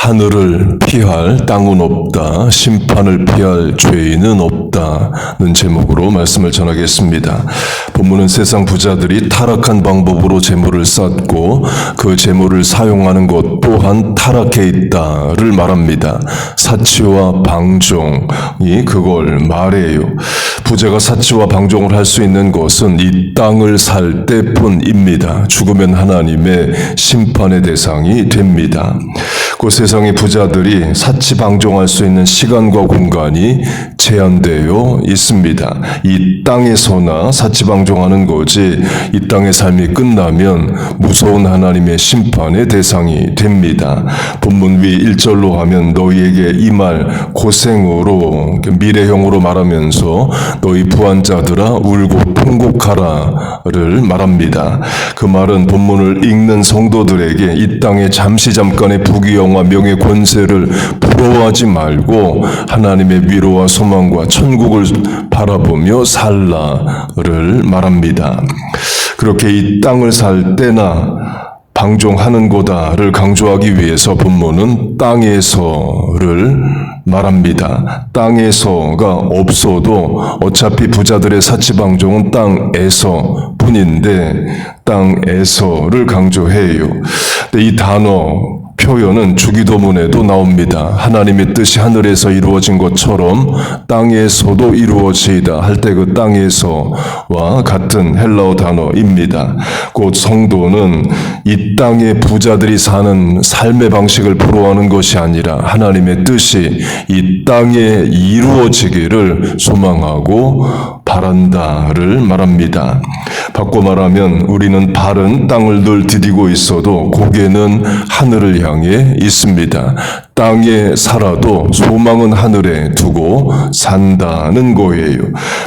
하늘을 피할 땅은 없다, 심판을 피할 죄인은 없다는 제목으로 말씀을 전하겠습니다. 본문은 세상 부자들이 타락한 방법으로 재물을 쌓고 그 재물을 사용하는 것 또한 타락해 있다를 말합니다. 사치와 방종이 그걸 말해요. 부자가 사치와 방종을 할 수 있는 것은 이 땅을 살 때뿐입니다. 죽으면 하나님의 심판의 대상이 됩니다. 그 세상의 부자들이 사치 방종할 수 있는 시간과 공간이 제한되어 있습니다. 이 땅에서나 사치 방종하는 거지 이 땅의 삶이 끝나면 무서운 하나님의 심판의 대상이 됩니다. 본문 위 1절로 하면 너희에게 이 말 고생으로 미래형으로 말하면서 너희 부한자들아 울고 통곡하라를 말합니다. 그 말은 본문을 읽는 성도들에게 이 땅에 잠깐의 부귀영화 명예 권세를 부러워하지 말고 하나님의 위로와 소망과 천국을 바라보며 살라를 말합니다. 그렇게 이 땅을 살 때나 방종하는 거다를 강조하기 위해서 본문은 땅에서를 말합니다. 땅에서가 없어도 어차피 부자들의 사치방종은 땅에서 뿐인데 땅에서를 강조해요. 근데 이 단어 표현은 주기도문에도 나옵니다. 하나님의 뜻이 하늘에서 이루어진 것처럼 땅에서도 이루어지이다 할 때 그 땅에서와 같은 헬라어 단어입니다. 곧 성도는 이 땅의 부자들이 사는 삶의 방식을 부러워하는 것이 아니라 하나님의 뜻이 이 땅에 이루어지기를 소망하고 바란다를 말합니다. 바꿔 말하면 우리는 발은 땅을 늘 디디고 있어도 고개는 하늘을 향해 있습니다. 땅에 살아도 소망은 하늘에 두고 산다는 거예요.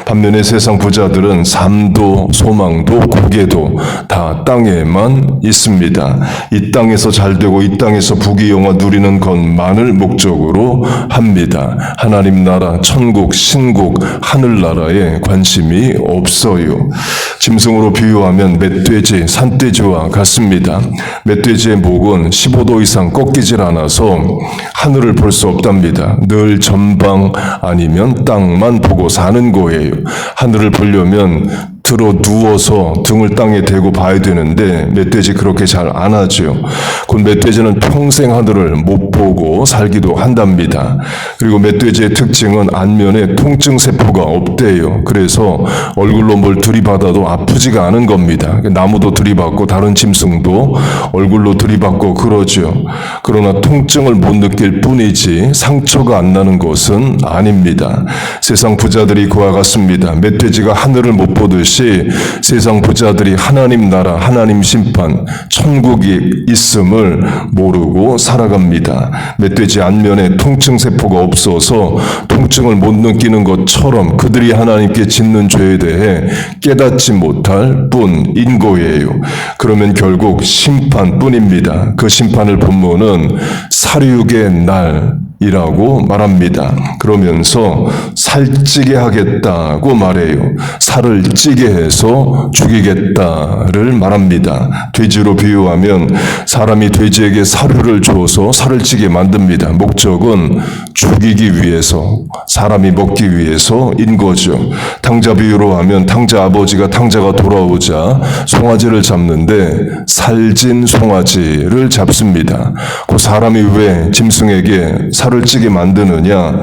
반면에 세상 부자들은 삶도 소망도 고개도 다 땅에만 있습니다. 이 땅에서 잘 되고 이 땅에서 부귀영화 누리는 것만을 목적으로 합니다. 하나님 나라, 천국, 신국, 하늘나라에 관심이 없어요. 짐승으로 비유하면 멧돼지, 산돼지와 같습니다. 멧돼지의 목은 15도 이상 꺾이질 않아서 하늘을 볼 수 없답니다. 늘 전방 아니면 땅만 보고 사는 거예요. 하늘을 보려면 들어 누워서 등을 땅에 대고 봐야 되는데 멧돼지 그렇게 잘 안 하죠. 곧 멧돼지는 평생 하늘을 못 보고 살기도 한답니다. 그리고 멧돼지의 특징은 안면에 통증 세포가 없대요. 그래서 얼굴로 뭘 들이받아도 아프지가 않은 겁니다. 나무도 들이받고 다른 짐승도 얼굴로 들이받고 그러죠. 그러나 통증을 못 느낄 뿐이지 상처가 안 나는 것은 아닙니다. 세상 부자들이 그와 같습니다. 멧돼지가 하늘을 못 보듯이 세상 부자들이 하나님 나라, 하나님 심판, 천국이 있음을 모르고 살아갑니다. 멧돼지 안면에 통증 세포가 없어서 통증을 못 느끼는 것처럼 그들이 하나님께 짓는 죄에 대해 깨닫지 못할 뿐인 거예요. 그러면 결국 심판뿐입니다. 그 심판을 본문은 살육의 날이라고 말합니다. 그러면서 살찌게 하겠다고 말해요. 살을 찌게 해서 죽이겠다를 말합니다. 돼지로 비유하면 사람이 돼지에게 사료를 줘서 살을 찌게 만듭니다. 목적은 죽이기 위해서, 사람이 먹기 위해서인 거죠. 탕자 비유로 하면 탕자 아버지가 탕자가 돌아오자 송아지를 잡는데 살찐 송아지를 잡습니다. 그 사람이 왜 짐승에게 살을 찌게 만드느냐?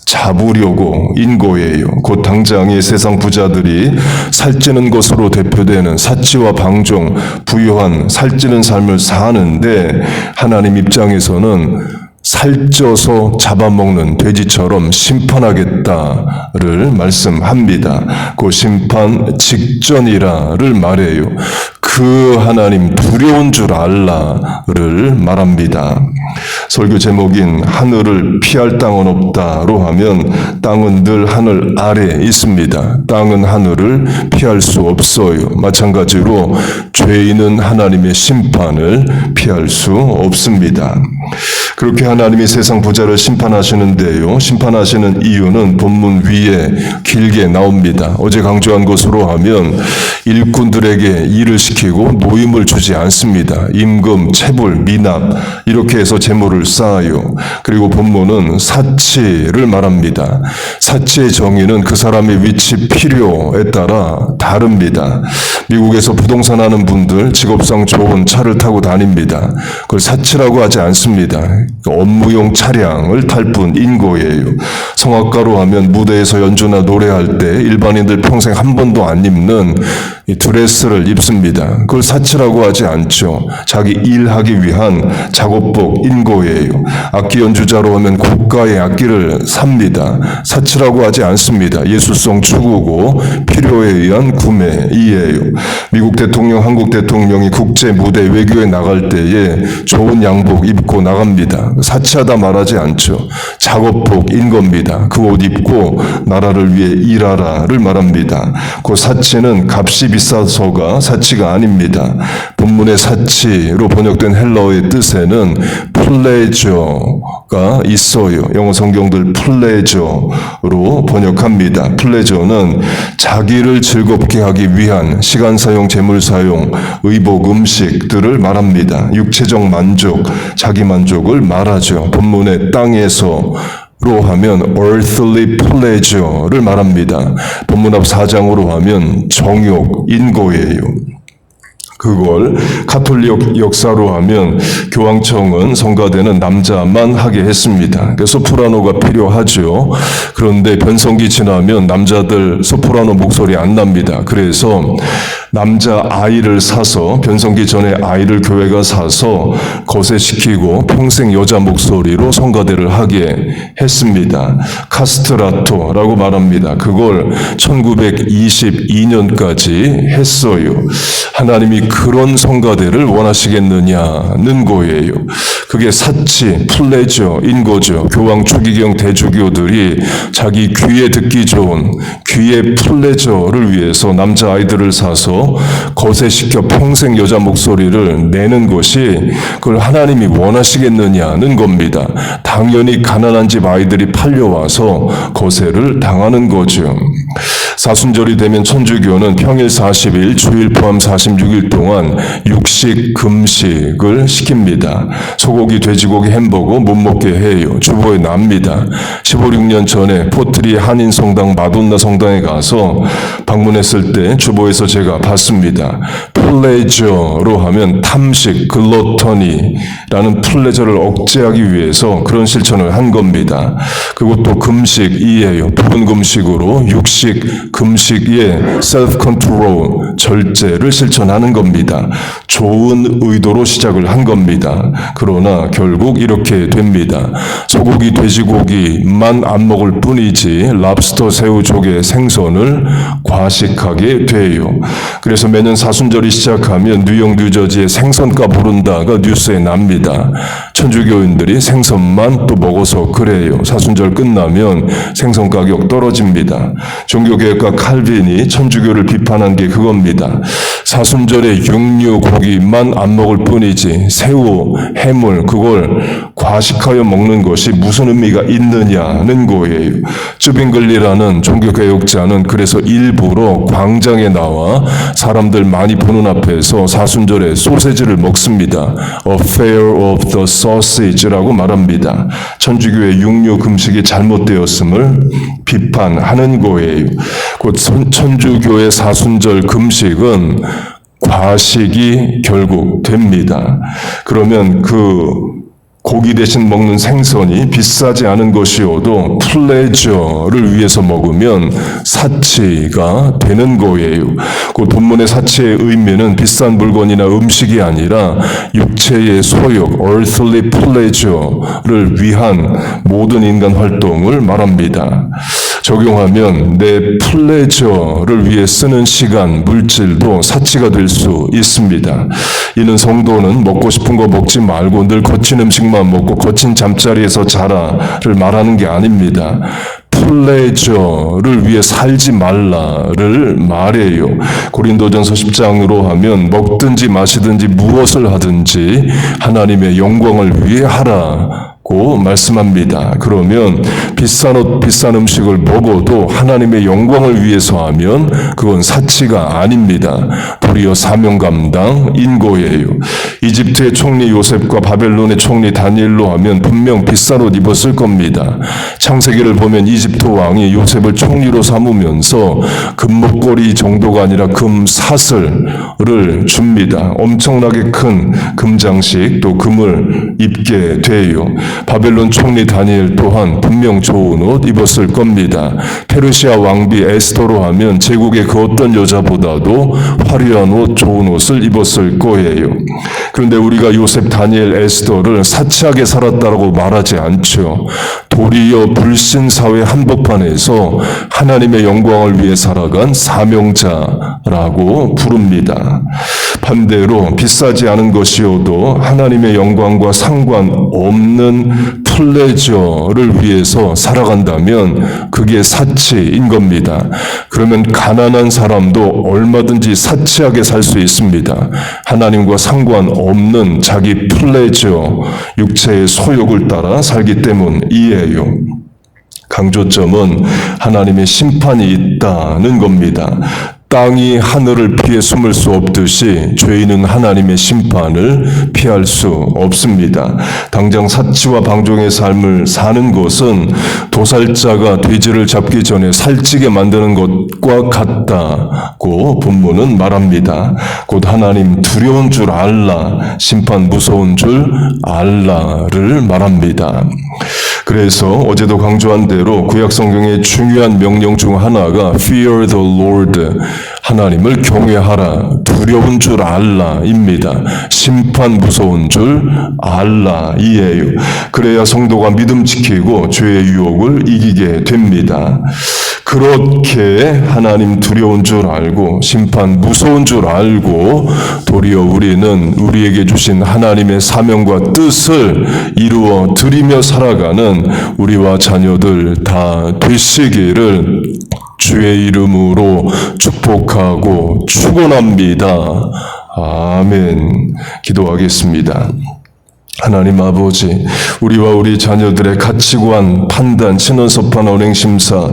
잡으려고 인 거예요. 곧 당장의 세상 부자들이 살찌는 것으로 대표되는 사치와 방종, 부유한 살찌는 삶을 사는데 하나님 입장에서는 살쪄서 잡아먹는 돼지처럼 심판하겠다를 말씀합니다. 그 심판 직전이라를 말해요. 그 하나님 두려운 줄 알라를 말합니다. 설교 제목인 하늘을 피할 땅은 없다로 하면 땅은 늘 하늘 아래 있습니다. 땅은 하늘을 피할 수 없어요. 마찬가지로 죄인은 하나님의 심판을 피할 수 없습니다. 그렇게 하나님이 세상 부자를 심판하시는데요. 심판하시는 이유는 본문 위에 길게 나옵니다. 어제 강조한 것으로 하면 일꾼들에게 일을 시키고 노임을 주지 않습니다. 임금, 체불, 미납 이렇게 해서 재물을 쌓아요. 그리고 본문은 사치를 말합니다. 사치의 정의는 그 사람의 위치, 필요에 따라 다릅니다. 미국에서 부동산 하는 분들 직업상 좋은 차를 타고 다닙니다. 그걸 사치라고 하지 않습니다. 업무용 차량을 탈 뿐인 거예요. 성악가로 하면 무대에서 연주나 노래할 때 일반인들 평생 한 번도 안 입는 이 드레스를 입습니다. 그걸 사치라고 하지 않죠. 자기 일하기 위한 작업복인 거예요. 악기 연주자로 하면 고가의 악기를 삽니다. 사치라고 하지 않습니다. 예술성 추구고 필요에 의한 구매이에요. 미국 대통령, 한국 대통령이 국제 무대 외교에 나갈 때에 좋은 양복 입고 나갑니다. 사치하다 말하지 않죠. 작업복인 겁니다. 그 옷 입고 나라를 위해 일하라를 말합니다. 그 사치는 값이 비싸서가 사치가 아닙니다. 본문의 사치로 번역된 헬라어의 뜻에는 플레저가 있어요. 영어 성경들 플레저로 번역합니다. 플레저는 자기를 즐겁게 하기 위한 시간 사용, 재물 사용, 의복, 음식들을 말합니다. 육체적 만족, 자기 만족을 말하죠. 본문의 땅에서 로 하면 earthly pleasure를 말합니다. 본문 앞 4장으로 하면 정욕인 거예요. 그걸 가톨릭 역사로 하면 교황청은 성가대는 남자만 하게 했습니다. 그래서 소프라노가 필요하죠. 그런데 변성기 지나면 남자들 소프라노 목소리 안 납니다. 그래서 남자 아이를 사서 변성기 전에 아이를 교회가 사서 거세시키고 평생 여자 목소리로 성가대를 하게 했습니다. 카스트라토라고 말합니다. 그걸 1922년까지 했어요. 하나님이 그런 성가대를 원하시겠느냐는 거예요. 그게 사치, 플레저인 거죠. 교황 추기경 대주교들이 자기 귀에 듣기 좋은 귀의 플레저를 위해서 남자아이들을 사서 거세시켜 평생 여자 목소리를 내는 것이 그걸 하나님이 원하시겠느냐는 겁니다. 당연히 가난한 집 아이들이 팔려와서 거세를 당하는 거죠. 사순절이 되면 천주교는 평일 40일, 주일 포함 46일 동안 육식 금식을 시킵니다. 소고기, 돼지고기, 햄버거 못 먹게 해요. 주보에 납니다. 15, 16년 전에 포트리 한인성당 마돈나 성당에 가서 방문했을 때 주보에서 제가 봤습니다. 플레저로 하면 탐식, 글로터니라는 플레저를 억제하기 위해서 그런 실천을 한 겁니다. 그것도 금식이에요. 부분 금식으로 육식 금식의 셀프 컨트롤, 절제를 실천하는 겁니다. 좋은 의도로 시작을 한 겁니다. 그러나 결국 이렇게 됩니다. 소고기, 돼지고기만 안 먹을 뿐이지 랍스터, 새우, 조개, 생선을 과식하게 돼요. 그래서 매년 사순절이 시작하면 뉴욕, 뉴저지의 생선값 오른다가 뉴스에 납니다. 천주교인들이 생선만 또 먹어서 그래요. 사순절 끝나면 생선 가격 떨어집니다. 종교개혁가 칼빈이 천주교를 비판한 게 그겁니다. 사순절에 육류, 고기만 안 먹을 뿐이지 새우, 해물 그걸 과식하여 먹는 것이 무슨 의미가 있느냐는 거예요. 쭈빙글리라는 종교개혁자는 그래서 일부러 광장에 나와 사람들 많이 보는 앞에서 사순절에 소세지를 먹습니다. A fair of the sausage라고 말합니다. 천주교의 육류 금식이 잘못되었음을 비판하는 거예요. 곧 천주교의 사순절 금식은 과식이 결국 됩니다. 그러면 그 고기 대신 먹는 생선이 비싸지 않은 것이어도 플레저를 위해서 먹으면 사치가 되는 거예요. 그 본문의 사치의 의미는 비싼 물건이나 음식이 아니라 육체의 소욕, earthly pleasure를 위한 모든 인간 활동을 말합니다. 적용하면 내 플레저를 위해 쓰는 시간, 물질도 사치가 될 수 있습니다. 이는 성도는 먹고 싶은 거 먹지 말고 늘 거친 음식만 먹고 거친 잠자리에서 자라를 말하는 게 아닙니다. 플레저를 위해 살지 말라를 말해요. 고린도전서 10장으로 하면 먹든지 마시든지 무엇을 하든지 하나님의 영광을 위해 하라 고 말씀합니다. 그러면 비싼 옷, 비싼 음식을 먹어도 하나님의 영광을 위해서 하면 그건 사치가 아닙니다. 도리어 사명 감당인 거예요. 이집트의 총리 요셉과 바벨론의 총리 다니엘로 하면 분명 비싼 옷 입었을 겁니다. 창세기를 보면 이집트 왕이 요셉을 총리로 삼으면서 금목걸이 정도가 아니라 금사슬을 줍니다. 엄청나게 큰 금장식 또 금을 입게 돼요. 바벨론 총리 다니엘 또한 분명 좋은 옷 입었을 겁니다. 페르시아 왕비 에스더로 하면 제국의 그 어떤 여자보다도 화려한 옷, 좋은 옷을 입었을 거예요. 그런데 우리가 요셉, 다니엘, 에스더를 사치하게 살았다라고 말하지 않죠. 도리어 불신사회 한복판에서 하나님의 영광을 위해 살아간 사명자라고 부릅니다. 반대로 비싸지 않은 것이어도 하나님의 영광과 상관없는 플레저를 위해서 살아간다면 그게 사치인 겁니다. 그러면 가난한 사람도 얼마든지 사치하게 살 수 있습니다. 하나님과 상관없는 자기 플레저, 육체의 소욕을 따라 살기 때문이에요. 강조점은 하나님의 심판이 있다는 겁니다. 땅이 하늘을 피해 숨을 수 없듯이 죄인은 하나님의 심판을 피할 수 없습니다. 당장 사치와 방종의 삶을 사는 것은 도살자가 돼지를 잡기 전에 살찌게 만드는 것과 같다고 본문은 말합니다. 곧 하나님 두려운 줄 알라, 심판 무서운 줄 알라를 말합니다. 그래서 어제도 강조한 대로 구약 성경의 중요한 명령 중 하나가 Fear the Lord, 하나님을 경외하라, 두려운 줄 알라입니다. 심판 무서운 줄 알라이에요. 그래야 성도가 믿음 지키고 죄의 유혹을 이기게 됩니다. 그렇게 하나님 두려운 줄 알고 심판 무서운 줄 알고 도리어 우리는 우리에게 주신 하나님의 사명과 뜻을 이루어 드리며 살아가는 우리와 자녀들 다 되시기를 주의 이름으로 축복하고 축원합니다. 아멘. 기도하겠습니다. 하나님 아버지, 우리와 우리 자녀들의 가치관, 판단, 친언섭한 언행심사,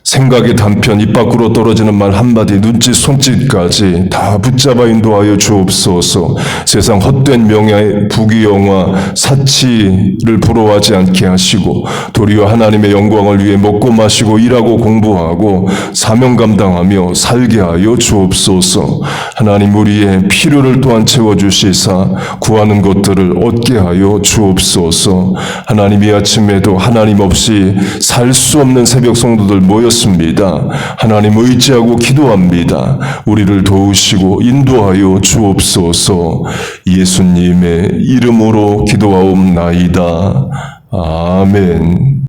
생각의 단편, 입 밖으로 떨어지는 말 한마디, 눈짓, 손짓까지 다 붙잡아 인도하여 주옵소서. 세상 헛된 명예, 부귀영화, 사치를 부러워하지 않게 하시고 도리어 하나님의 영광을 위해 먹고 마시고 일하고 공부하고 사명 감당하며 살게 하여 주옵소서. 하나님 우리의 필요를 또한 채워주시사 구하는 것들을 얻게 하여 주옵소서. 하나님 이 아침에도 하나님 없이 살 수 없는 새벽 성도들 모였습니다. 하나님 의지하고 기도합니다. 우리를 도우시고 인도하여 주옵소서. 예수님의 이름으로 기도하옵나이다. 아멘.